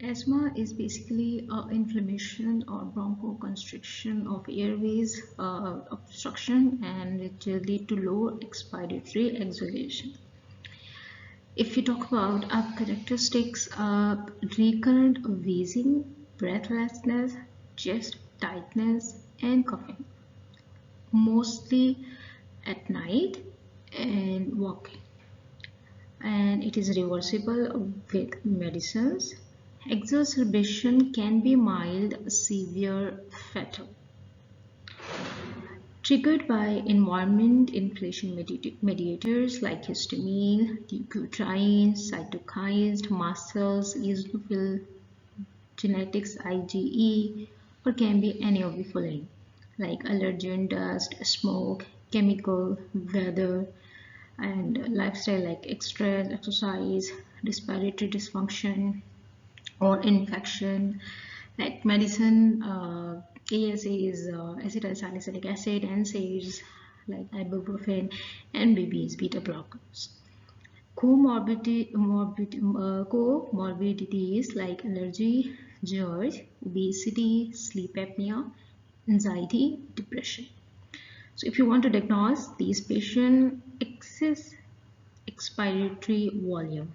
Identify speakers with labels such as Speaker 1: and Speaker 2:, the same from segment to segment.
Speaker 1: Asthma is basically inflammation or bronchoconstriction of airways obstruction, and it lead to low expiratory exhalation. If we talk about characteristics, recurrent wheezing, breathlessness, chest tightness, and coughing, mostly at night and walking. And it is reversible with medicines. Exacerbation can be mild, severe, fatal. Triggered by environment inflation mediators like histamine, leukotrienes, cytokines, mast cells, eosinophil, genetics, IgE, or can be any of the following like allergen, dust, smoke, chemical, weather, and lifestyle like stress, exercise, respiratory dysfunction, or infection. Like medicine, ASA is acetylsalicylic acid, NSAIDs like ibuprofen, and BBs, beta blockers. Comorbidities like allergy, GERD, obesity, sleep apnea, anxiety, depression. So if you want to diagnose these patients, excess expiratory volume,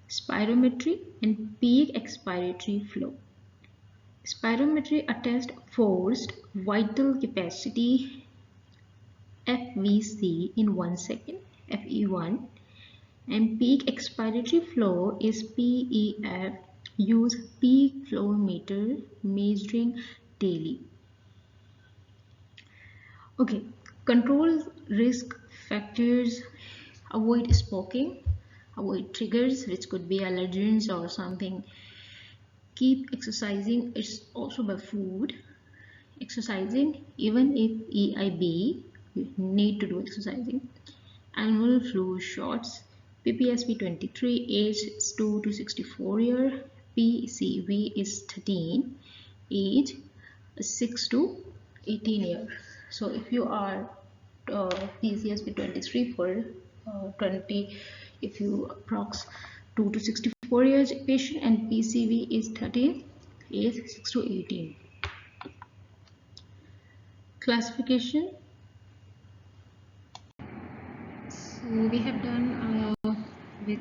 Speaker 1: spirometry, and peak expiratory flow. Spirometry attests forced vital capacity FVC in 1 second, FE1, and peak expiratory flow is PEF. Use peak flow meter measuring daily. Okay, control risk factors: avoid smoking, avoid triggers which could be allergens or something. Keep exercising, it's also by food. Exercising, even if EIB, you need to do exercising. Annual flu shots. PPSP 23, age is 2 to 64 year. PCV is 13, age 6 to 18 year. So if you are PCSP 23 for 20, if you approx 2 to 64 years patient, and PCV is 13, age 6 to 18. Classification. So we have done with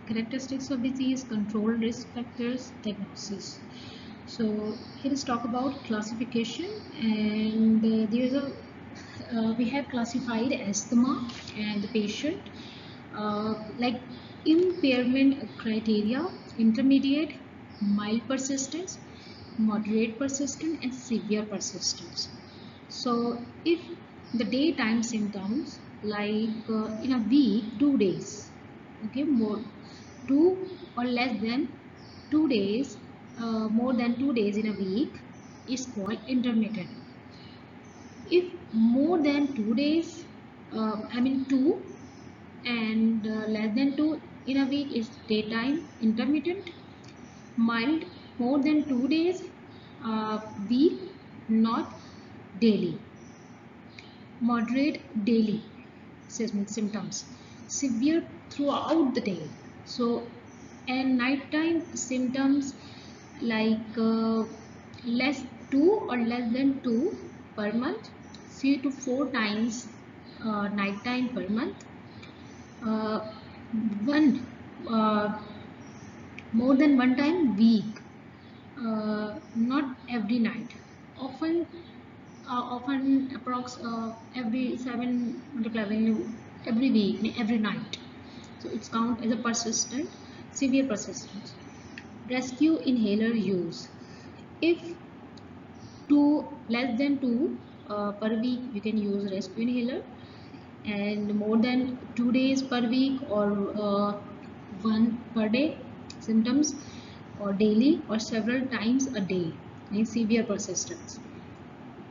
Speaker 1: characteristics of disease, control, risk factors, diagnosis. So here is talk about classification, and there is a we have classified asthma and the patient like impairment criteria: intermediate, mild persistence, moderate persistence, and severe persistence. So if the daytime symptoms like in a week, 2 days, okay, more 2 or less than 2 days, more than 2 days in a week is called intermittent. If more than 2 days, I mean 2, and less than 2 in a week is daytime intermittent. Mild, more than 2 days, week, not daily. Moderate, daily symptoms. Severe, throughout the day. So, and nighttime symptoms like less 2 or less than 2 per month, 3 to 4 times nighttime per month. One more than one time week, not every night. Often approx every 7 every week, every night. So it's count as a persistent, severe persistence. Rescue inhaler use. If less than 2 per week, you can use rescue inhaler, and more than 2 days per week or one per day symptoms, or daily or several times a day in severe persistence.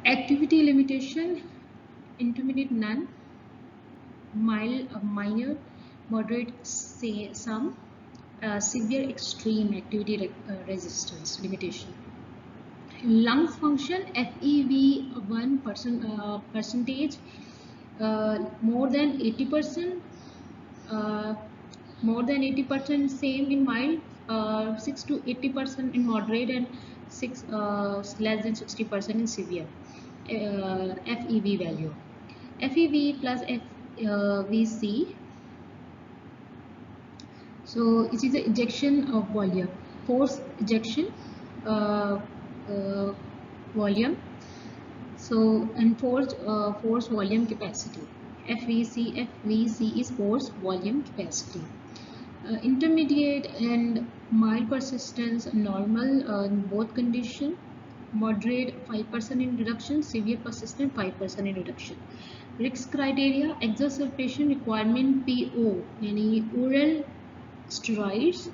Speaker 1: Activity limitation: intermediate, none; mild, minor; moderate, say some; severe, extreme activity resistance limitation. Lung function: FEV1 percentage more than 80%, more than 80%, same in mild, 6 to 80% in moderate, and less than 60% in severe. FEV value. FEV plus VC. So it is the ejection of volume, force ejection uh, volume. So and force volume capacity. FVC is force volume capacity. Intermediate and mild persistence normal in both condition. Moderate 5% in reduction, severe persistent 5% in reduction. Risk criteria: exacerbation requirement PO, yani oral steroids.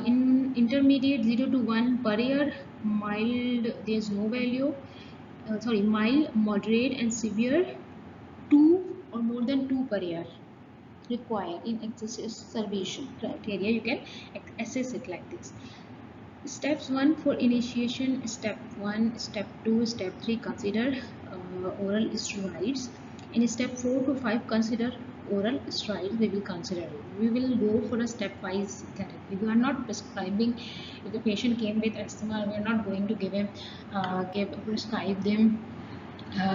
Speaker 1: In intermediate 0 to 1 per year, mild there is no value. Mild, moderate and severe 2 or more than 2 per year required. In exacerbation criteria you can assess it like this. Steps 1 for initiation: step 1, step 2, step 3 consider oral steroids. In step 4 to 5 consider oral steroids. We will consider it. We will go for a stepwise therapy. We are not prescribing. If the patient came with asthma, we are not going to give him prescribe them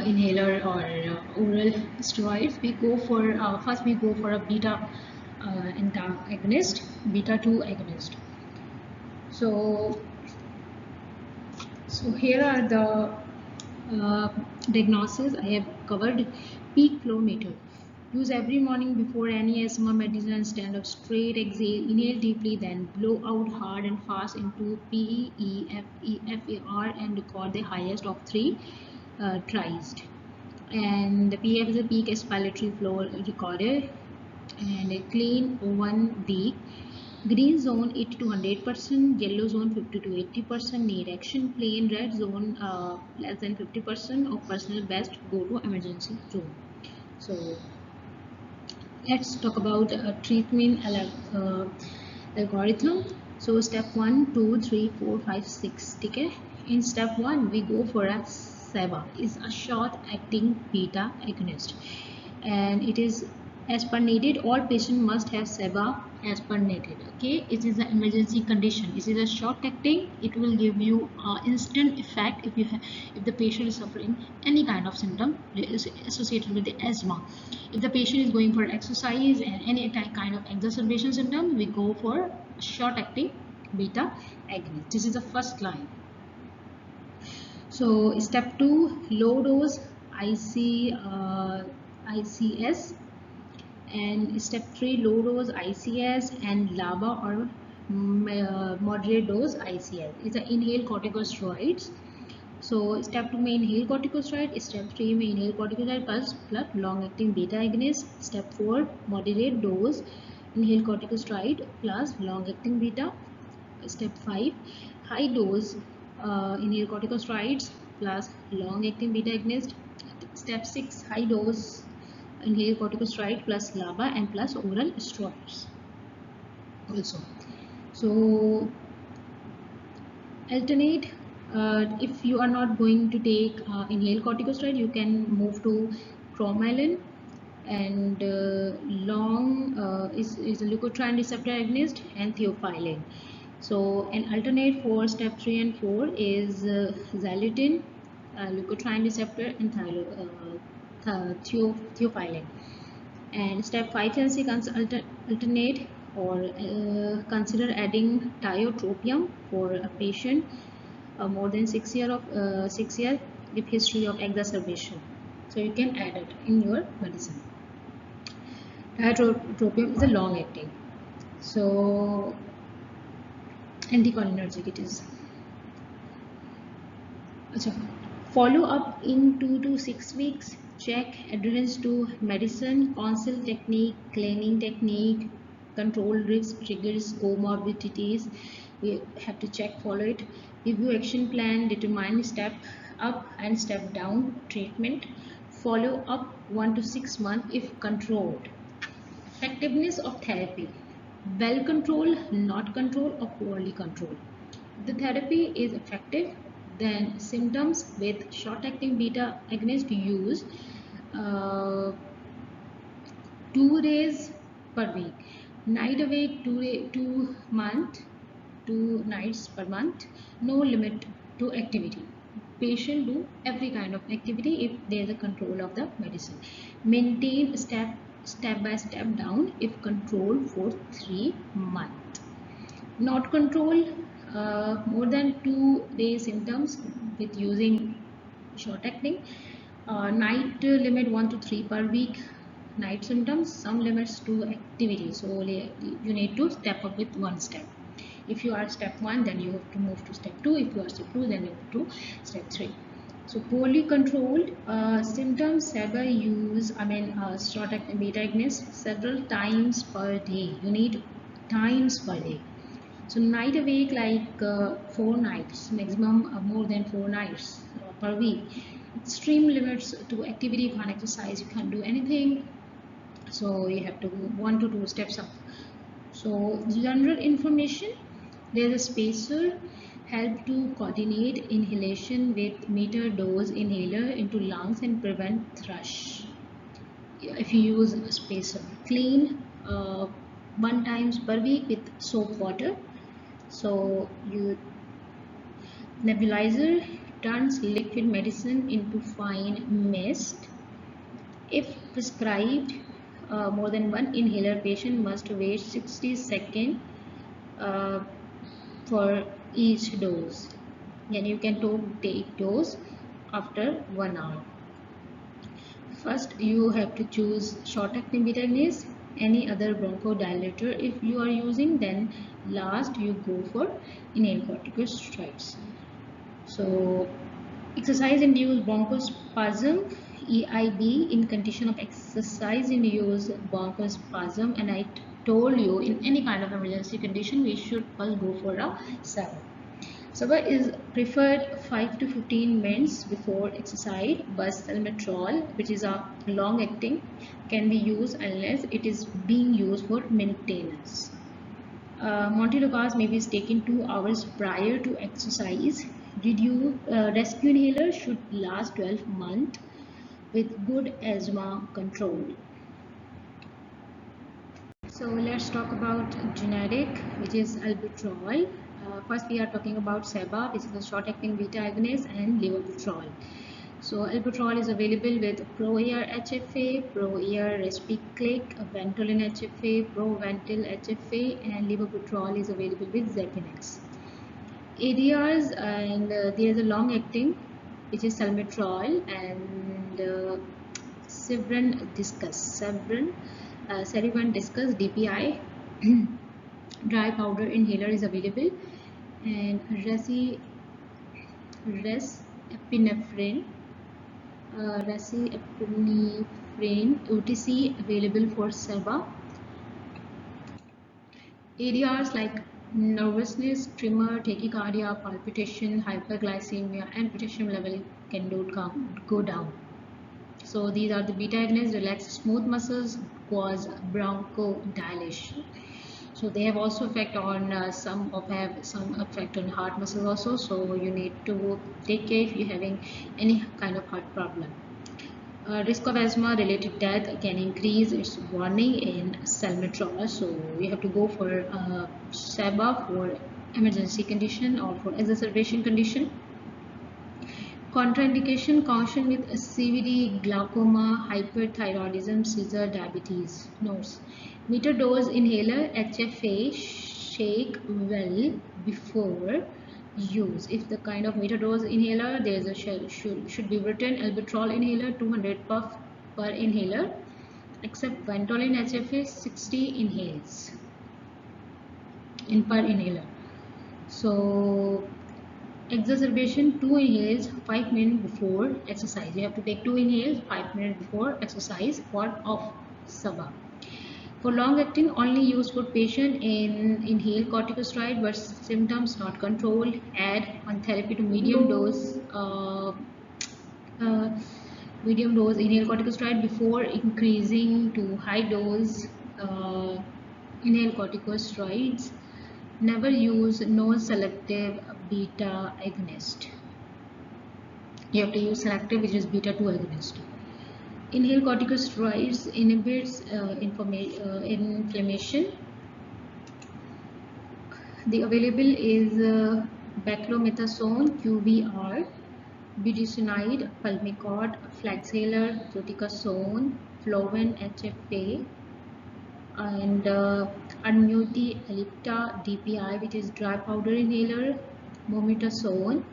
Speaker 1: inhaler or oral steroids. We go for first we go for a beta antagonist, beta 2 agonist. So here are the diagnosis I have covered. Peak flow meter. Use every morning before any asthma medicine. Stand up straight, exhale, inhale deeply, then blow out hard and fast into P, E, F, E, F, E, R and record the highest of 3 tries. And the PF is a peak expiratory flow recorded. And a clean 1 week. Green zone 80 to 100%, yellow zone 50 to 80%, need action. Plain red zone less than 50% of personal best, go to emergency zone. So let's talk about treatment algorithm. So step 1, 2, 3, 4, 5, 6. Okay. In step 1 we go for a SEBA, is a short acting beta agonist, and it is as per needed. All patients must have SEBA as per needed. Okay, it is an emergency condition. It is a short acting. It will give you instant effect if the patient is suffering any kind of symptom associated with the asthma. If the patient is going for exercise and any kind of exacerbation symptom, we go for short acting beta agonist. This is the first line. So step 2, low dose ICS, and step 3, low dose ICS and LABA or moderate dose ICS. It's a inhaled corticosteroids. So step 2 may inhale corticosteroid, step 3 may inhale corticosteroid plus long acting beta agonist. Step 4, moderate dose inhale corticosteroid plus long acting beta. Step 5, high dose inhale corticosteroids plus long acting beta agonist. Step 6, high dose inhale corticosteroid plus LABA and plus oral steroids also. So alternate. If you are not going to take inhale corticosteroid, you can move to cromolyn, and long is a leukotriene receptor agonist, and theophylline. So an alternate for step 3 and 4 is xylitine, leukotriene receptor, and theophylline. And step 5 and 6 alternate, or consider adding tiotropium for a patient more than 6 years with history of exacerbation. So you can add it in your medicine. Tiotropium is a long acting, so anticholinergic it is. Follow up in 2 to 6 weeks. Check adherence to medicine, consult technique, cleaning technique, control risk, triggers, comorbidities. We have to check, follow it. Review action plan, determine step up and step down treatment. Follow up 1 to 6 months if controlled. Effectiveness of therapy: well controlled, not controlled, or poorly controlled. The therapy is effective, then symptoms with short-acting beta agonist use 2 days per week. Night awake 2 month, 2 nights per month. No limit to activity. Patient do every kind of activity if there is a control of the medicine. Maintain step by step down if controlled for 3 months. Not control more than 2 day symptoms with using short acting. Night limit 1 to 3 per week. Night symptoms, some limits to activity, so you need to step up with one step. If you are step 1, then you have to move to step 2. If you are step 2, then you have to step 3. So poorly controlled symptoms, SABA use, short acting beta agonist several times per day. You need times per day. So night awake like 4 nights, maximum more than 4 nights per week. Extreme limits to activity, you can't exercise, you can't do anything. So you have to go 1 to 2 steps up. So general information, there is a spacer, help to coordinate inhalation with meter dose inhaler into lungs and prevent thrush. If you use a spacer, clean 1 times per week with soap water. So you nebulizer turns liquid medicine into fine mist. If prescribed more than one inhaler, patient must wait 60 seconds uh, for each dose. Then you can take dose after 1 hour. First, you have to choose short-acting beta agonist, any other bronchodilator if you are using. Then last, you go for inhaled corticosteroids. So, exercise-induced bronchospasm, EIB, in condition of exercise-induced bronchospasm, and I told you in any kind of emergency condition, we should first go for a SABA. SABA is preferred 5 to 15 minutes before exercise, but salmeterol, which is a long-acting, can be used unless it is being used for maintenance. Montelukast may be taken 2 hours prior to exercise. Rescue inhaler should last 12 months with good asthma control. So let's talk about generic, which is albuterol. First we are talking about SABA, which is a short-acting beta agonist, and levobuterol. So albuterol is available with ProAir HFA, ProAir Respiclic, Ventolin HFA, Proventil HFA, and levobuterol is available with Zepinex. ADRs, and there is a long-acting, which is salmeterol, and Sevran discuss. Cerebrin discuss DPI. Dry powder inhaler is available, and resepinephrine OTC available for SABA. ADRs like nervousness, tremor, tachycardia, palpitation, hyperglycemia, and potassium level can go down. So these are the beta agonists, relax smooth muscles, cause bronchodilation. So they have also effect on have some effect on heart muscles also. So you need to take care if you're having any kind of heart problem. Risk of asthma related death can increase its warning in salmeterol. So you have to go for SABA for emergency condition or for exacerbation condition. Contraindication, caution with CVD, glaucoma, hyperthyroidism, seizure, diabetes. Notes: meter dose inhaler HFA shake well before use. If the kind of meter dose inhaler, there is a should be written albuterol inhaler 200 puff per inhaler, except Ventolin HFA 60 inhales in per inhaler. So exacerbation, 2 inhales 5 minutes before exercise. You have to take 2 inhales 5 minutes before exercise for of SABA. For long acting, only used for patient in inhaled corticosteroid but symptoms not controlled. Add on therapy to medium dose inhaled corticosteroid before increasing to high dose inhaled corticosteroids. Never use non-selective beta agonist. You have to use selective, which is beta 2 agonist. Inhaled corticosteroids inhibits inflammation. The available is beclomethasone QBR, budesonide, pulmicort, flaxselar, fluticasone, flovin HFA, and Annuity ellipta DPI, which is dry powder inhaler, mometasone,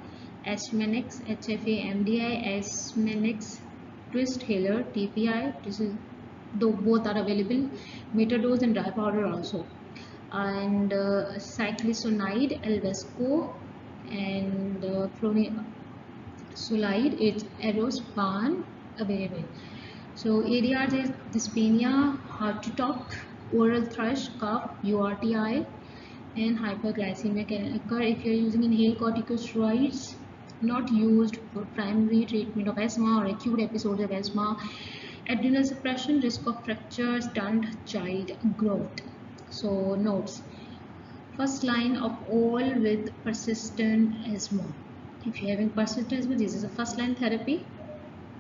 Speaker 1: Asthmanix HFA-MDI, Asthmanix twist inhaler DPI. This is though both are available, metadose and dry powder also, and cyclisonide, Elvesco, and flunisolide. It's Erospan available. So ADRs is dyspnea, heart to talk, oral thrush, cough, URTI, and hyperglycemia can occur if you are using inhaled corticosteroids not used for primary treatment of asthma or acute episodes of asthma. Adrenal suppression, risk of fracture, stunned child growth. So notes: first line of all with persistent asthma. If you're having persistent asthma, this is a first line therapy.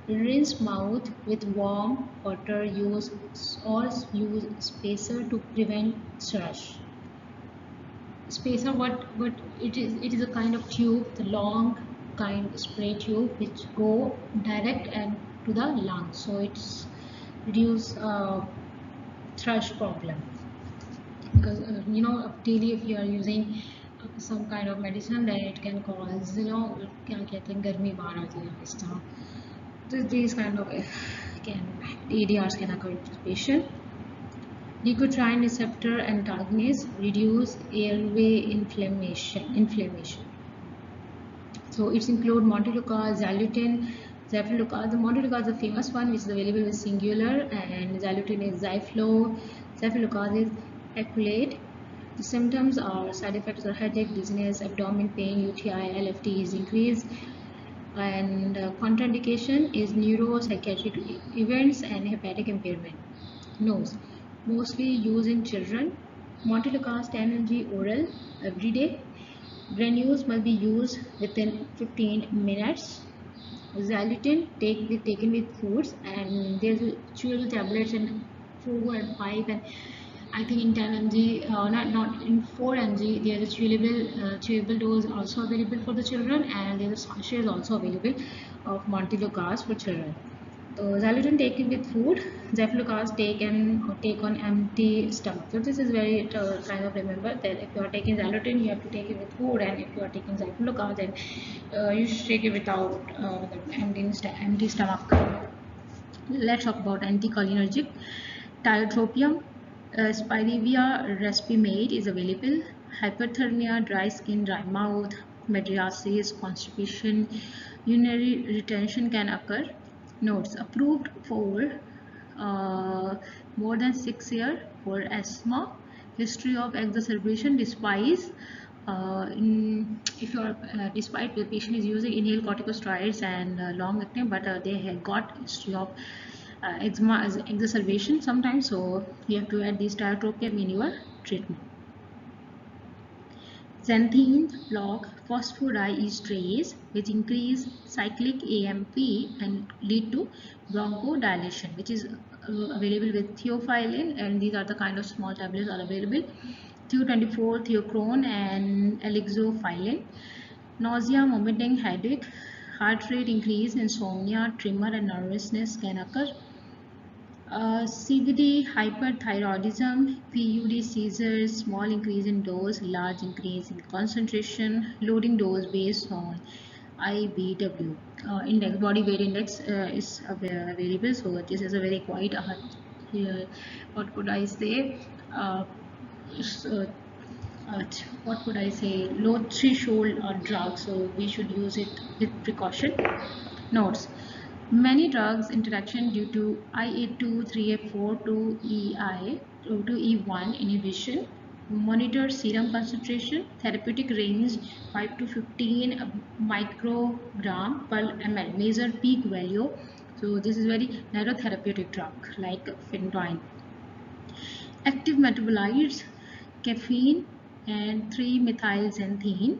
Speaker 1: Rinse mouth with warm water. Use spacer to prevent thrush. Spacer, what it is? It is a kind of tube, the long kind spray tube which go direct and to the lungs. So it's reduce thrush problem, because daily if you are using some kind of medicine, then it can cause क्या कहते हैं गर्मी बाहर आ जाए इस तरह. So these kind of ADRs can occur in this patient. Leukotriene receptor antagonist reduce airway inflammation. So it's include montelukast, xylitine, zafilokast. The montelukast is the famous one which is available with singular, and xylitine is Zyflo, zafilokast is Equilate. The symptoms are side effects are headache, dizziness, abdomen pain, UTI, LFT is increased, and contraindication is neuropsychiatric events and hepatic impairment. Nose, mostly used in children. Montelukast 10 mg oral every day. Granules must be used within 15 minutes. Xylitine taken with foods, and there's chewable tablets in 4 and 5, and I think in 10 mg, not in 4 mg, there is chewable dose also available for the children, and there is sachet is also available of montelukast for children. So xylitine taken with food, zafilokast take on empty stomach. So this is very kind of remember that if you are taking xylitine, you have to take it with food, and if you are taking zafilokast, then you should take it without empty stomach. Let's talk about anticholinergic. Tiotropium, Spirivia respimate is available. Hyperthermia, dry skin, dry mouth, mydriasis, constipation, urinary retention can occur. Notes: approved for more than 6 years for asthma. History of exacerbation despite if you are despite the patient is using inhaled corticosteroids and long acting, but they have got history of eczema as exacerbation sometimes, so you have to add this tiotropium in your treatment. Xanthine block phosphodiesterase, which increase cyclic AMP and lead to bronchodilation, which is available with theophylline, and these are the kind of small tablets are available. Theo24, theochrone, and alixophylline. Nausea, vomiting, headache, heart rate increase, insomnia, tremor, and nervousness can occur. CVD, hyperthyroidism, PUD seizures, small increase in dose, large increase in concentration, loading dose based on IBW. Index, body weight index is available, so this is a very quite what could I say, what could I say, low threshold drug, so we should use it with precaution. Notes: many drugs interaction due to IA2, 3A4 to EI to E1 inhibition. Monitor serum concentration, therapeutic range 5 to 15 microgram per ml. Measure peak value. So this is very narrow therapeutic drug like phenytoin. Active metabolites, caffeine and 3-methylxanthine.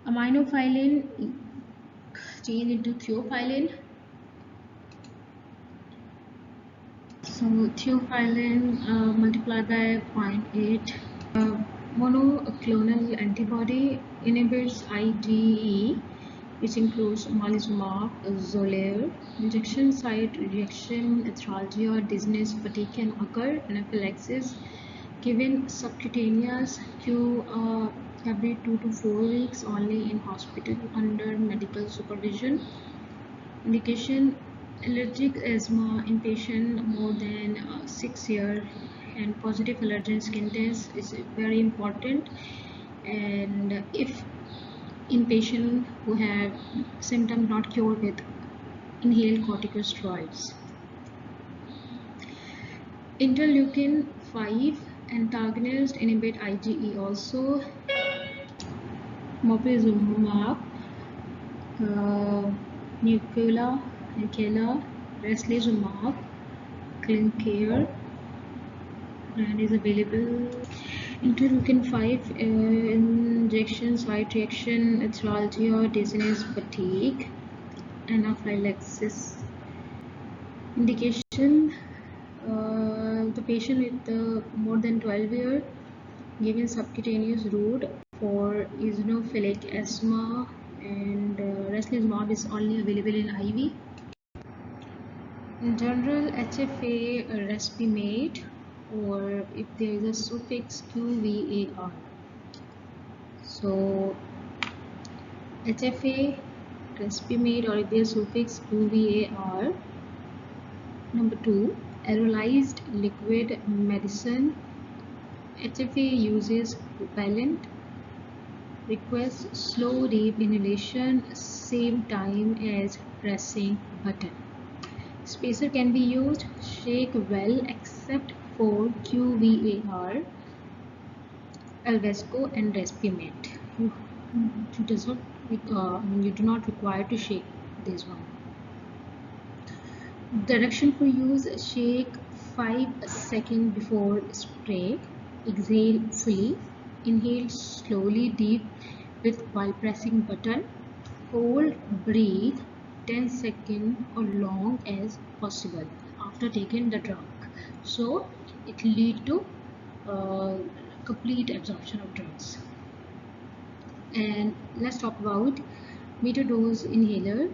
Speaker 1: Aminophylline change into theophylline. So theophylline multiplied by 0.8. monoclonal antibody inhibits IgE, which includes omalizumab, Xolair. Injection site reaction, arthralgia, dizziness, fatigue can occur. Anaphylaxis given subcutaneous Q every 2 to 4 weeks only in hospital under medical supervision. Indication: allergic asthma in patient more than 6 years, and positive allergen skin test is very important. And if in patient who have symptoms not cured with inhaled corticosteroids. Interleukin 5 antagonist inhibit IgE also. Mopilimumab, Nucala, Reslizumab, Clincare brand is available. Interleukin 5 injection site reaction, arthralgia, dizziness, fatigue, anaphylaxis. Indication: the patient with more than 12 years given subcutaneous route for eosinophilic asthma, and reslizumab is only available in IV. In general, HFA, Respimate, or if there is a suffix QVAR. So HFA, Respimate, or if there is suffix QVAR. Number 2, aerolized liquid medicine. HFA uses propellant, requires slow deep inhalation, same time as pressing button. Spacer can be used, shake well except for QVAR, Alvesco and Respimate. You do not require to shake this one. Direction for use: shake 5 seconds before spray, exhale fully, inhale slowly deep while pressing button, hold breathe 10 seconds or long as possible after taking the drug. So it lead to complete absorption of drugs. And let's talk about meter dose inhaler,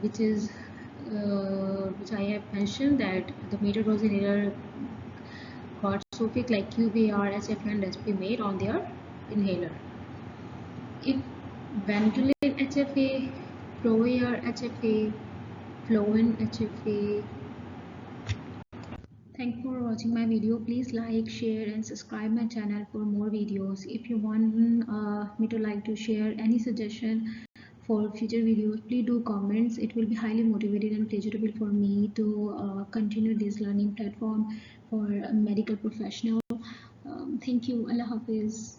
Speaker 1: which I have mentioned that the meter dose inhaler got suffix like QVR, HFA and Respimate on their inhaler. If Ventolin HFA, Proair HFA, Fluent HFA. Thank you for watching my video. Please like, share and subscribe my channel for more videos. If you want me to like to share any suggestion for future videos, please do comments. It will be highly motivated and pleasurable for me to continue this learning platform for a medical professional. Thank you. Allah Hafiz.